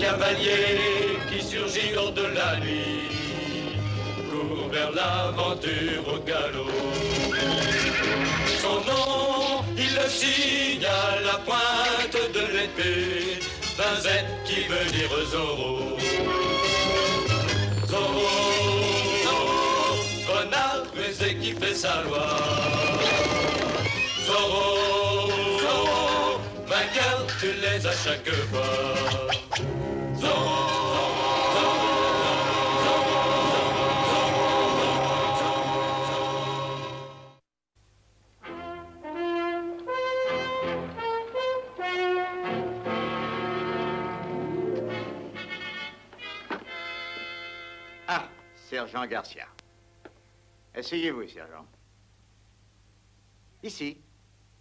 cavalier qui surgit hors de la nuit, court vers l'aventure au galop. Son nom, il le signe à la pointe de l'épée, d'un Z qui veut dire Zorro. Zorro, Zorro, renard rusé qui fait sa loi. Zorro, Zorro, vainqueur, tu les as chaque fois. Zorro. Sergent Garcia. Asseyez-vous, sergent. Ici,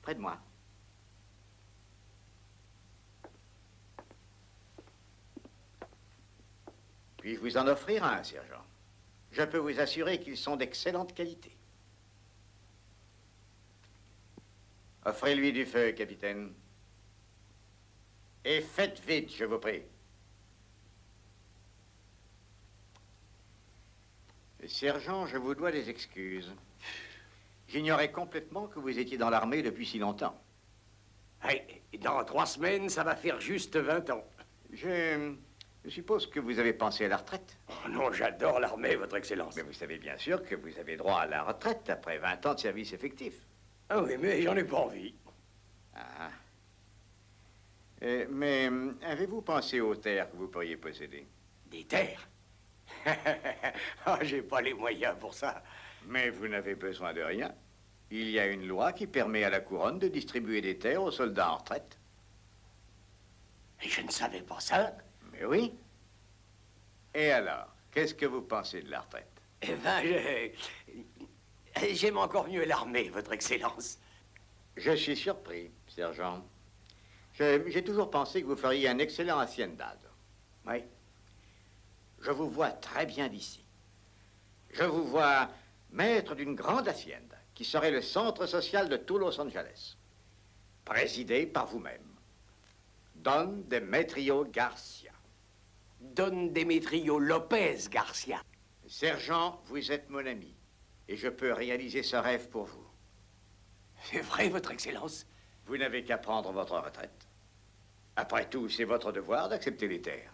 près de moi. Puis-je vous en offrir un, sergent? Je peux vous assurer qu'ils sont d'excellente qualité. Offrez-lui du feu, capitaine. Et faites vite, je vous prie. Sergent, je vous dois des excuses. J'ignorais complètement que vous étiez dans l'armée depuis si longtemps. Hey, dans 3 semaines, ça va faire juste 20 ans. Je suppose que vous avez pensé à la retraite. Oh non, j'adore l'armée, votre Excellence. Mais vous savez bien sûr que vous avez droit à la retraite après 20 ans de service effectif. Ah oui, mais j'en ai pas envie. Ah. Mais avez-vous pensé aux terres que vous pourriez posséder? Des terres? Ah, j'ai pas les moyens pour ça. Mais vous n'avez besoin de rien. Il y a une loi qui permet à la couronne de distribuer des terres aux soldats en retraite. Et je ne savais pas ça. Mais oui. Et alors, qu'est-ce que vous pensez de la retraite? Eh ben, j'aime encore mieux l'armée, votre Excellence. Je suis surpris, sergent. J'ai toujours pensé que vous feriez un excellent haciendado. Oui. Je vous vois très bien d'ici. Je vous vois maître d'une grande hacienda qui serait le centre social de tout Los Angeles, présidé par vous-même. Don Demetrio Garcia. Don Demetrio Lopez Garcia. Sergent, vous êtes mon ami, et je peux réaliser ce rêve pour vous. C'est vrai, votre Excellence. Vous n'avez qu'à prendre votre retraite. Après tout, c'est votre devoir d'accepter les terres.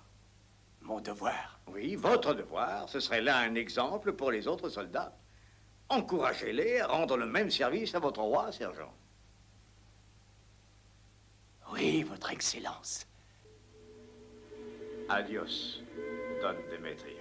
Mon devoir? Oui, votre devoir. Ce serait là un exemple pour les autres soldats. Encouragez-les à rendre le même service à votre roi, sergent. Oui, votre Excellence. Adios, Don Demetrio.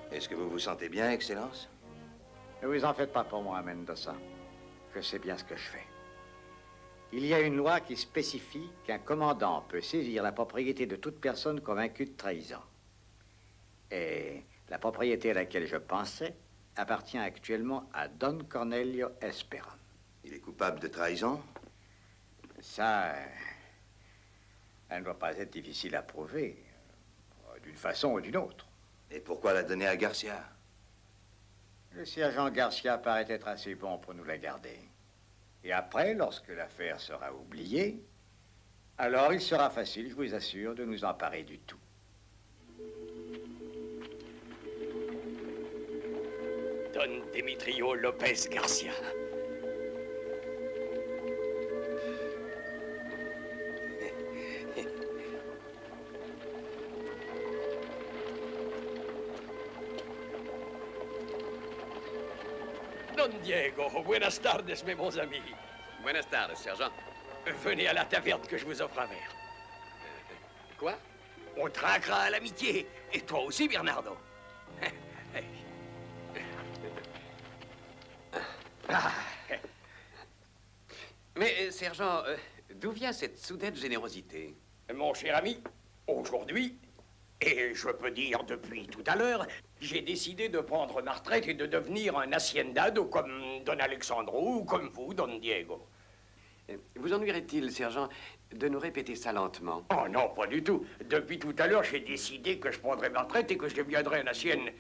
Est-ce que vous vous sentez bien, Excellence? Ne vous en faites pas pour moi, Mendoza. Je sais bien ce que je fais. Il y a une loi qui spécifie qu'un commandant peut saisir la propriété de toute personne convaincue de trahison. Et la propriété à laquelle je pensais appartient actuellement à Don Cornelio Esperon. Il est coupable de trahison? Ça, elle ne doit pas être difficile à prouver, d'une façon ou d'une autre. Et pourquoi la donner à Garcia? Le sergent Garcia paraît être assez bon pour nous la garder. Et après, lorsque l'affaire sera oubliée, alors il sera facile, je vous assure, de nous emparer du tout. Don Demetrio Lopez Garcia. Don Diego, buenas tardes, mes bons amis. Buenas tardes, sergent. Venez à la taverne que je vous offre un verre. Quoi? On trinquera à l'amitié. Et toi aussi, Bernardo. Mais, sergent, d'où vient cette soudaine générosité? Mon cher ami, aujourd'hui, et je peux dire depuis tout à l'heure, j'ai décidé de prendre ma retraite et de devenir un haciendado comme Don Alexandro ou comme vous, Don Diego. Vous ennuierait-il, sergent, de nous répéter ça lentement? Oh non, pas du tout. Depuis tout à l'heure, j'ai décidé que je prendrais ma retraite et que je deviendrais un ancienne...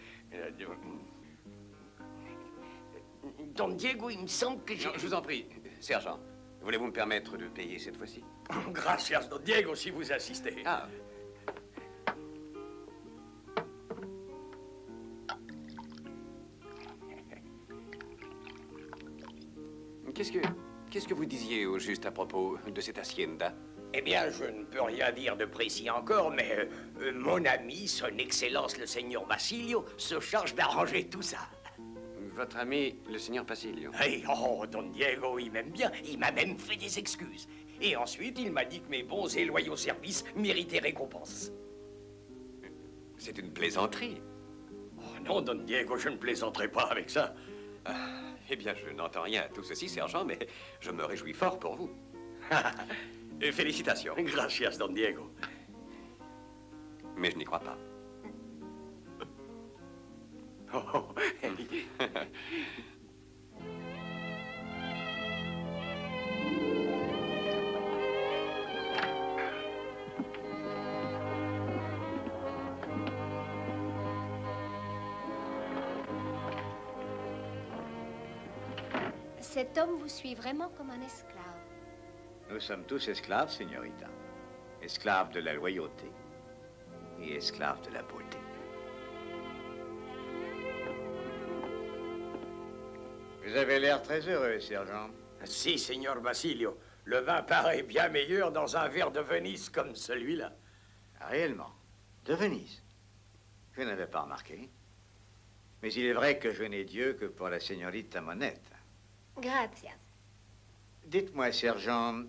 Don Diego, il me semble que j'ai... Non, je vous en prie, sergent. Voulez-vous me permettre de payer cette fois-ci? Gracias, Don Diego, si vous insistez. Ah. Qu'est-ce que vous disiez au juste à propos de cette hacienda? Eh bien, je ne peux rien dire de précis encore, mais mon ami, son Excellence le Seigneur Basilio, se charge d'arranger tout ça. Votre ami, le seigneur Basilio. Hey, oh, Don Diego, il m'aime bien. Il m'a même fait des excuses. Et ensuite, il m'a dit que mes bons et loyaux services méritaient récompense. C'est une plaisanterie. Oh non, Don Diego, je ne plaisanterai pas avec ça. Eh bien, je n'entends rien à tout ceci, sergent, mais je me réjouis fort pour vous. Félicitations. Gracias, Don Diego. Mais je n'y crois pas. Oh, oh. Cet homme vous suit vraiment comme un esclave. Nous sommes tous esclaves, señorita. Esclaves de la loyauté et esclaves de la beauté. Vous avez l'air très heureux, sergent. Si, Seigneur Basilio. Le vin paraît bien meilleur dans un verre de Venise comme celui-là. Réellement, de Venise. Je n'avais pas remarqué. Mais il est vrai que je n'ai Dieu que pour la señorita Monette. Gracias. Dites-moi, sergent,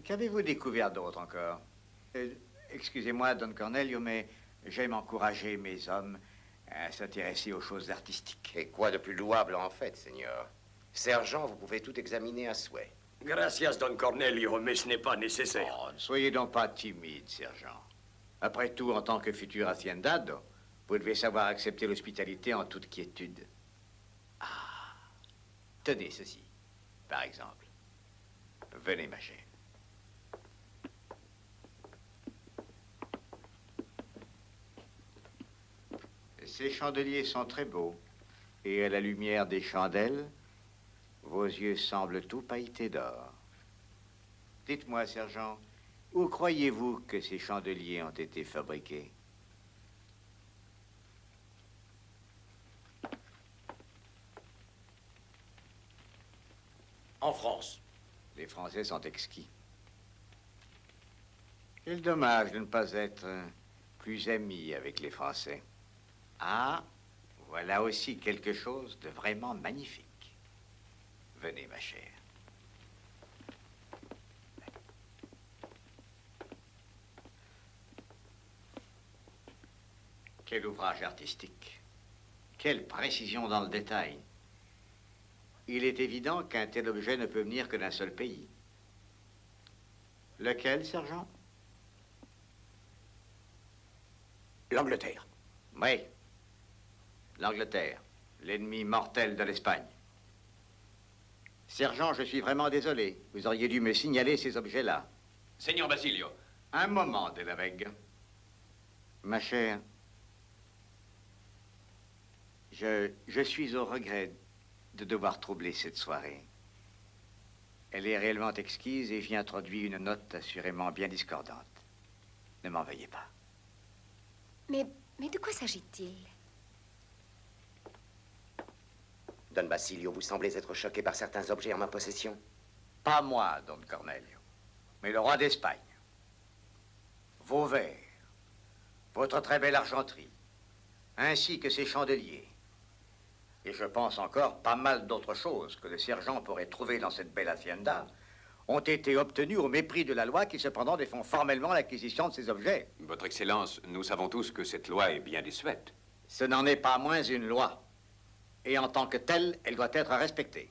qu'avez-vous découvert d'autre encore? Excusez-moi, Don Cornelio, mais j'aime encourager mes hommes à s'intéresser aux choses artistiques. Et quoi de plus louable en fait, Seigneur? Sergent, vous pouvez tout examiner à souhait. Gracias, Don Cornelio, mais ce n'est pas nécessaire. Oh, ne soyez donc pas timide, sergent. Après tout, en tant que futur haciendado, vous devez savoir accepter l'hospitalité en toute quiétude. Ah, tenez ceci, par exemple. Venez, ma chère. Ces chandeliers sont très beaux. Et à la lumière des chandelles, vos yeux semblent tout pailletés d'or. Dites-moi, sergent, où croyez-vous que ces chandeliers ont été fabriqués? En France. Les Français sont exquis. Quel dommage de ne pas être plus amis avec les Français. Ah, voilà aussi quelque chose de vraiment magnifique. Venez, ma chère. Quel ouvrage artistique. Quelle précision dans le détail. Il est évident qu'un tel objet ne peut venir que d'un seul pays. Lequel, sergent? L'Angleterre. Oui. L'Angleterre, l'ennemi mortel de l'Espagne. Sergent, je suis vraiment désolé. Vous auriez dû me signaler ces objets-là. Seigneur Basilio. Un moment, De la Vega. Ma chère, je suis au regret de devoir troubler cette soirée. Elle est réellement exquise et j'y introduis une note assurément bien discordante. Ne m'en veuillez pas. Mais de quoi s'agit-il? Don Basilio, vous semblez être choqué par certains objets en ma possession. Pas moi, Don Cornelio, mais le roi d'Espagne. Vos verres, votre très belle argenterie, ainsi que ces chandeliers. Et je pense encore pas mal d'autres choses que le sergent pourrait trouver dans cette belle hacienda ont été obtenus au mépris de la loi qui cependant défend formellement l'acquisition de ces objets. Votre Excellence, nous savons tous que cette loi est bien désuète. Ce n'en est pas moins une loi. Et en tant que telle, elle doit être respectée.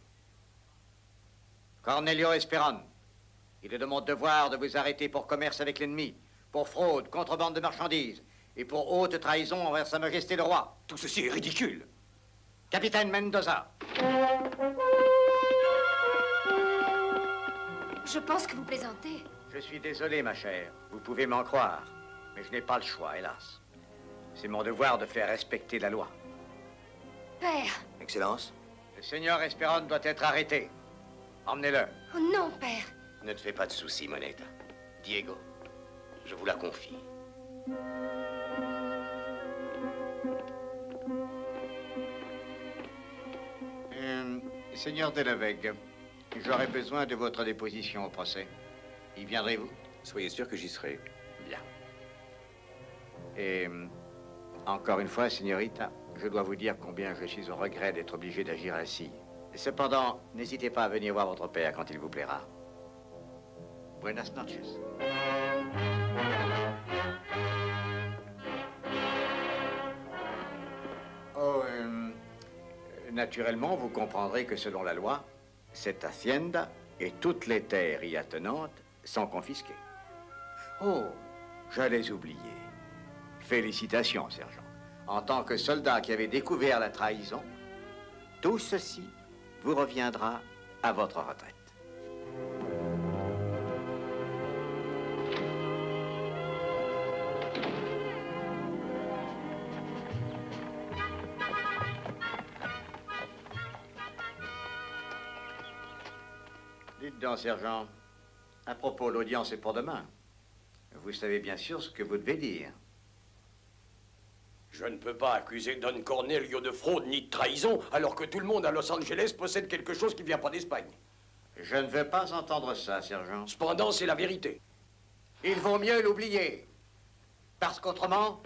Cornelio Esperon, il est de mon devoir de vous arrêter pour commerce avec l'ennemi, pour fraude, contrebande de marchandises et pour haute trahison envers Sa Majesté le Roi. Tout ceci est ridicule. Capitaine Mendoza. Je pense que vous plaisantez. Je suis désolé, ma chère. Vous pouvez m'en croire. Mais je n'ai pas le choix, hélas. C'est mon devoir de faire respecter la loi. Père. Excellence? Le seigneur Esperon doit être arrêté. Emmenez-le. Oh non, père. Ne te fais pas de soucis, Moneta. Diego, je vous la confie. Seigneur Delaveg, j'aurais besoin de votre déposition au procès. Y viendrez-vous? Soyez sûr que j'y serai. Bien. Et encore une fois, señorita, je dois vous dire combien je suis au regret d'être obligé d'agir ainsi. Cependant, n'hésitez pas à venir voir votre père quand il vous plaira. Buenas noches. Oh, naturellement, vous comprendrez que selon la loi, cette hacienda et toutes les terres y attenantes sont confisquées. Oh, j'allais oublier. Félicitations, sergent. En tant que soldat qui avait découvert la trahison, tout ceci vous reviendra à votre retraite. Dites donc, sergent, à propos, l'audience est pour demain. Vous savez bien sûr ce que vous devez dire. Je ne peux pas accuser Don Cornelio de fraude ni de trahison, alors que tout le monde à Los Angeles possède quelque chose qui vient pas d'Espagne. Je ne veux pas entendre ça, sergent. Cependant, c'est la vérité. Il vaut mieux l'oublier. Parce qu'autrement,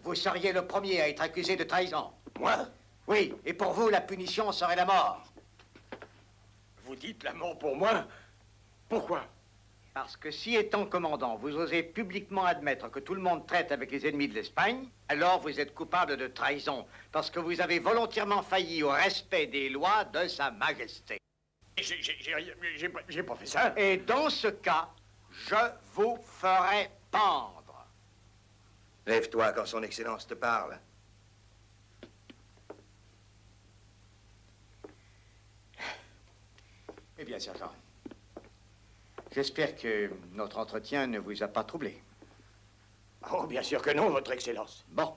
vous seriez le premier à être accusé de trahison. Moi? Oui, et pour vous, la punition serait la mort. Vous dites la mort pour moi? Pourquoi? Parce que si, étant commandant, vous osez publiquement admettre que tout le monde traite avec les ennemis de l'Espagne, alors vous êtes coupable de trahison, parce que vous avez volontairement failli au respect des lois de Sa Majesté. J'ai pas fait ça. Et dans ce cas, je vous ferai pendre. Lève-toi quand son Excellence te parle. Eh bien, sergent, j'espère que notre entretien ne vous a pas troublé. Oh, bien sûr que non, Votre Excellence. Bon,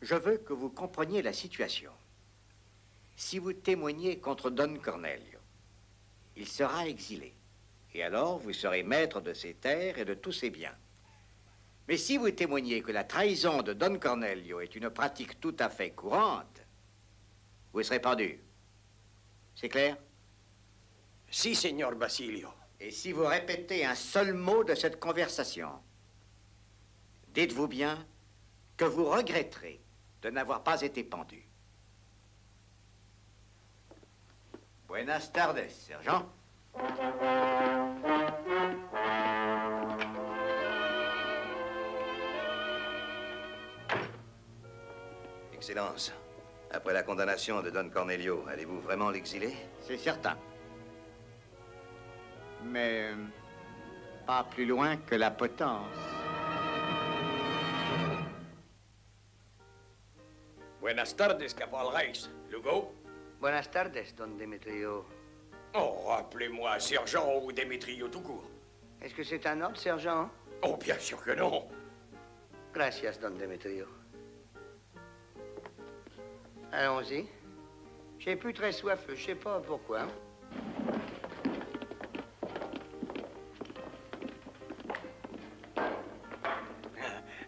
je veux que vous compreniez la situation. Si vous témoignez contre Don Cornelio, il sera exilé. Et alors, vous serez maître de ses terres et de tous ses biens. Mais si vous témoignez que la trahison de Don Cornelio est une pratique tout à fait courante, vous serez pendu. C'est clair? Si, Seigneur Basilio. Et si vous répétez un seul mot de cette conversation, dites-vous bien que vous regretterez de n'avoir pas été pendu. Buenas tardes, sergent. Excellence, après la condamnation de Don Cornelio, allez-vous vraiment l'exiler? C'est certain. Mais pas plus loin que la potence. Buenas tardes, Capral Reis. Lugo? Buenas tardes, don Demetrio. Oh, appelez-moi sergent ou Demetrio tout court. Est-ce que c'est un ordre, sergent? Oh, bien sûr que non. Gracias, don Demetrio. Allons-y. J'ai plus très soif, je sais pas pourquoi.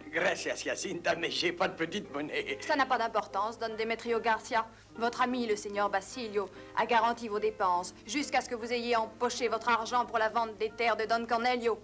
Gracias, Jacinta, mais j'ai pas de petite monnaie. Ça n'a pas d'importance, Don Demetrio Garcia. Votre ami, le seigneur Basilio, a garanti vos dépenses jusqu'à ce que vous ayez empoché votre argent pour la vente des terres de Don Cornelio.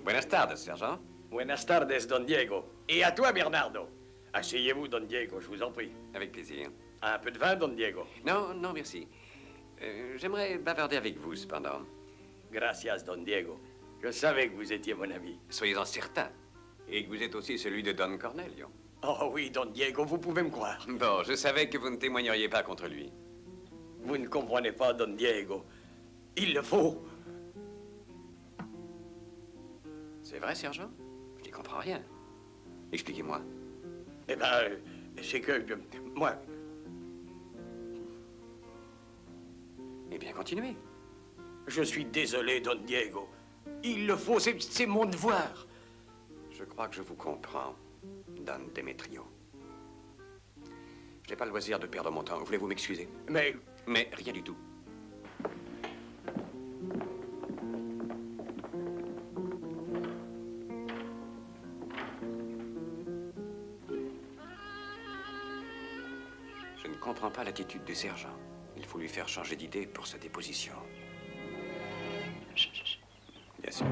Buenas tardes, sergent. Buenas tardes, Don Diego. Et à toi, Bernardo. Asseyez-vous, Don Diego, je vous en prie. Avec plaisir. Un peu de vin, Don Diego. Non, non, merci. J'aimerais bavarder avec vous, cependant. Gracias, Don Diego. Je savais que vous étiez mon ami. Soyez-en certain. Et que vous êtes aussi celui de Don Cornelio. Oh oui, Don Diego, vous pouvez me croire. Bon, je savais que vous ne témoigneriez pas contre lui. Vous ne comprenez pas, Don Diego. Il le faut. C'est vrai, sergent? Je n'y comprends rien. Expliquez-moi. Eh ben, c'est que... moi... Eh bien, continuez. Je suis désolé, Don Diego. Il le faut, c'est mon devoir. Je crois que je vous comprends, Don Demetrio. Je n'ai pas le loisir de perdre mon temps. Voulez-vous m'excuser? Mais Mais rien du tout. Je ne comprends pas l'attitude du sergent. Il faut lui faire changer d'idée pour sa déposition. Bien sûr.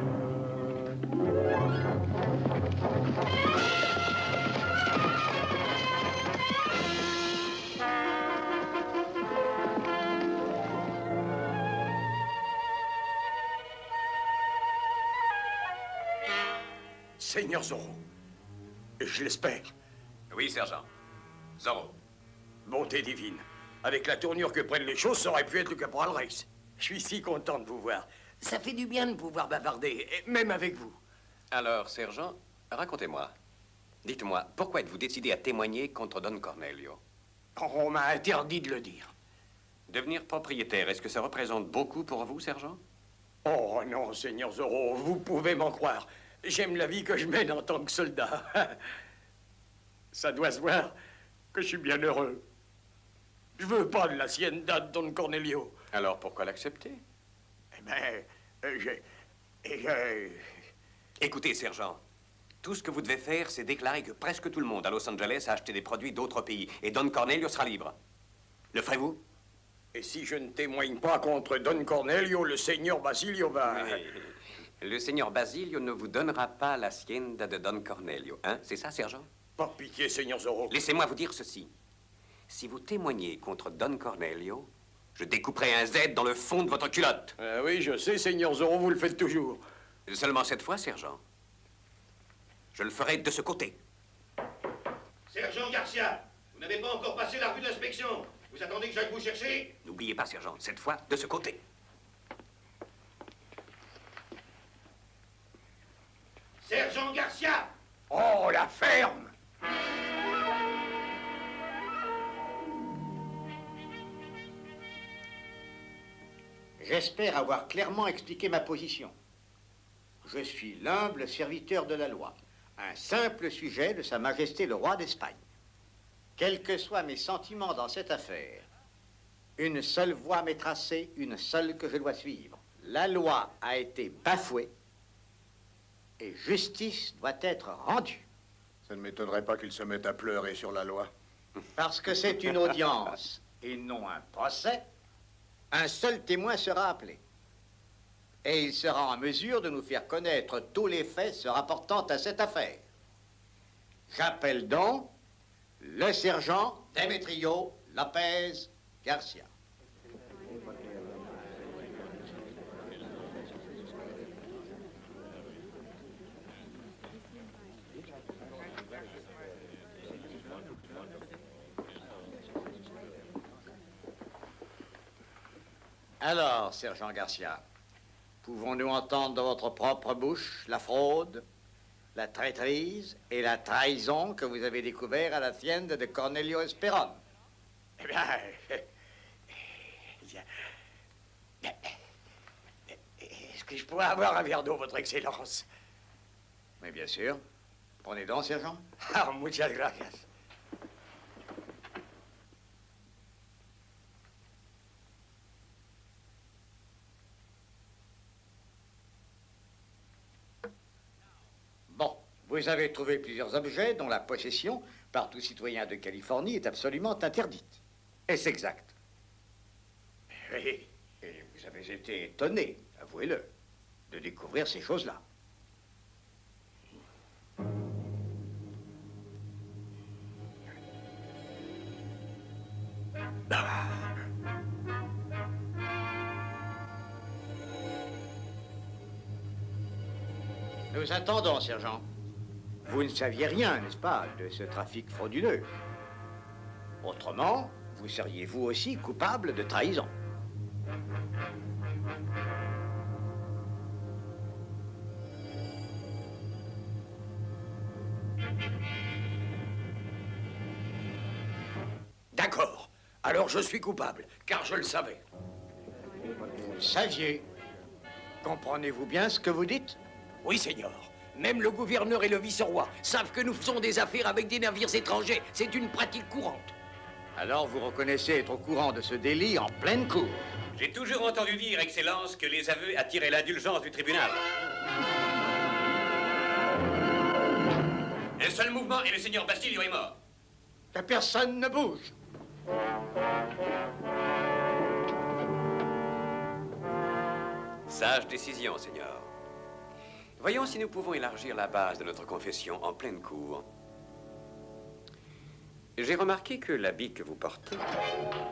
Seigneur Zorro, je l'espère. Oui, sergent. Zorro. Bonté divine. Avec la tournure que prennent les choses, ça aurait pu être le caporal Rex. Je suis si content de vous voir. Ça fait du bien de pouvoir bavarder, et même avec vous. Alors, sergent, racontez-moi. Dites-moi, pourquoi êtes-vous décidé à témoigner contre Don Cornelio? On m'a interdit de le dire. Devenir propriétaire, est-ce que ça représente beaucoup pour vous, sergent? Oh non, Seigneur Zorro, vous pouvez m'en croire. J'aime la vie que je mène en tant que soldat. Ça doit se voir que je suis bien heureux. Je veux pas de l'hacienda de Don Cornelio. Alors, pourquoi l'accepter? Eh ben, Écoutez, sergent, tout ce que vous devez faire, c'est déclarer que presque tout le monde à Los Angeles a acheté des produits d'autres pays et Don Cornelio sera libre. Le ferez-vous? Et si je ne témoigne pas contre Don Cornelio, le seigneur Basilio va... Mais le seigneur Basilio ne vous donnera pas l'hacienda de Don Cornelio, hein? C'est ça, sergent? Par pitié, Seigneur Zorro. Laissez-moi vous dire ceci. Si vous témoignez contre Don Cornelio, je découperai un Z dans le fond de votre culotte. Oui, je sais, Seigneur Zorro, vous le faites toujours. Seulement cette fois, sergent. Je le ferai de ce côté. Sergent Garcia, vous n'avez pas encore passé la revue d'inspection. Vous attendez que j'aille vous chercher? N'oubliez pas, sergent, cette fois, de ce côté. Sergent Garcia! Oh, la ferme! J'espère avoir clairement expliqué ma position. Je suis l'humble serviteur de la loi, un simple sujet de Sa Majesté le roi d'Espagne. Quels que soient mes sentiments dans cette affaire, une seule voie m'est tracée, une seule que je dois suivre. La loi a été bafouée et justice doit être rendue. Ça ne m'étonnerait pas qu'il se mette à pleurer sur la loi. Parce que c'est une audience et non un procès, un seul témoin sera appelé. Et il sera en mesure de nous faire connaître tous les faits se rapportant à cette affaire. J'appelle donc le sergent Demetrio Lopez Garcia. Alors, sergent Garcia, pouvons-nous entendre de votre propre bouche la fraude, la traîtrise et la trahison que vous avez découvert à la hacienda de Cornelio Esperon? Eh bien... Est-ce que je pourrais avoir un verre d'eau, votre Excellence? Mais bien sûr. Prenez donc, sergent. Ah, muchas gracias. Bon, vous avez trouvé plusieurs objets dont la possession par tout citoyen de Californie est absolument interdite. Est-ce exact? Oui. Et vous avez été étonné, avouez-le, de découvrir ces choses-là. Nous attendons, sergent. Vous ne saviez rien, n'est-ce pas, de ce trafic frauduleux. Autrement, vous seriez vous aussi coupable de trahison. Alors je suis coupable, car je le savais. Vous le saviez. Comprenez-vous bien ce que vous dites? Oui, Seigneur. Même le gouverneur et le vice-roi savent que nous faisons des affaires avec des navires étrangers. C'est une pratique courante. Alors vous reconnaissez être au courant de ce délit en pleine cour. J'ai toujours entendu dire, Excellence, que les aveux attiraient l'indulgence du tribunal. Un seul mouvement et le seigneur Basilio est mort. Que personne ne bouge. Sage décision, Seigneur. Voyons si nous pouvons élargir la base de notre confession en pleine cour. J'ai remarqué que l'habit que vous portez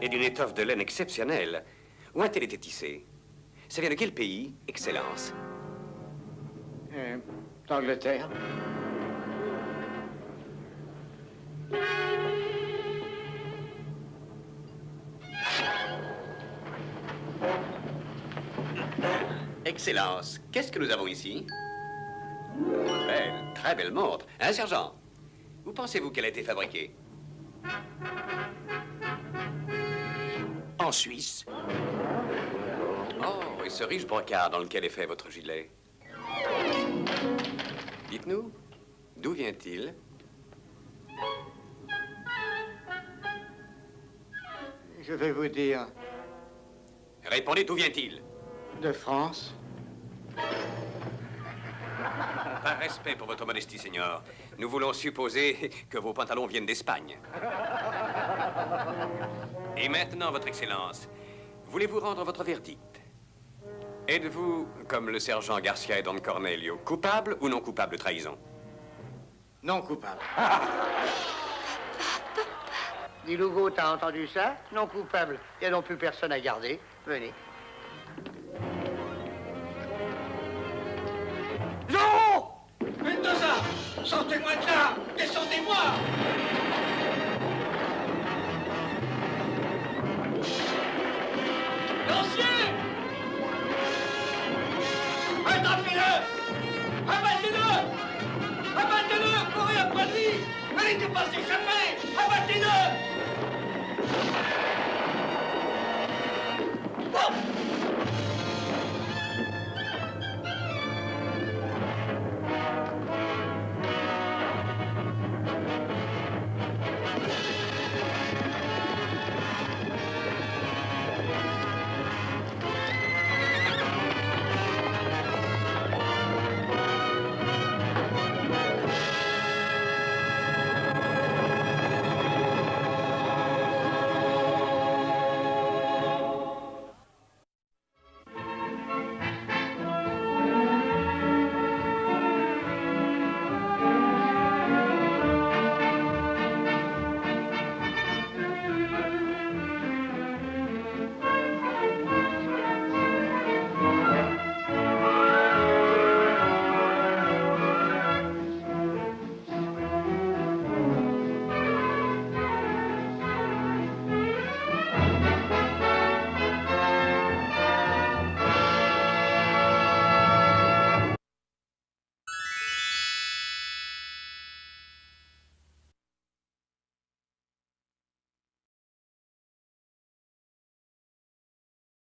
est d'une étoffe de laine exceptionnelle. Où a-t-elle été tissée? Ça vient de quel pays, Excellence? D'Angleterre. Excellence, qu'est-ce que nous avons ici? Belle, très belle montre. Hein, sergent? Où pensez-vous qu'elle a été fabriquée? En Suisse. Oh, et ce riche brocart dans lequel est fait votre gilet? Dites-nous, d'où vient-il? Je vais vous dire, Répondez, d'où vient-il? de France. Par respect pour votre modestie, Seigneur, nous voulons supposer que vos pantalons viennent d'Espagne. Et maintenant, Votre Excellence, voulez-vous rendre votre verdict? Êtes-vous, comme le sergent Garcia et Don Cornelio, coupable ou non coupable de trahison? Non coupable. Dis, Lugo, t'as entendu ça? Non coupable. Il n'y a non plus personne à garder. Venez. Non! Mendoza! Sortez-moi de là! Descendez-moi! Lancier! Attrapez-le! Abattez-le! Abattez-le! Courez après lui! Allez, ne pas s'échapper! Abattez-le!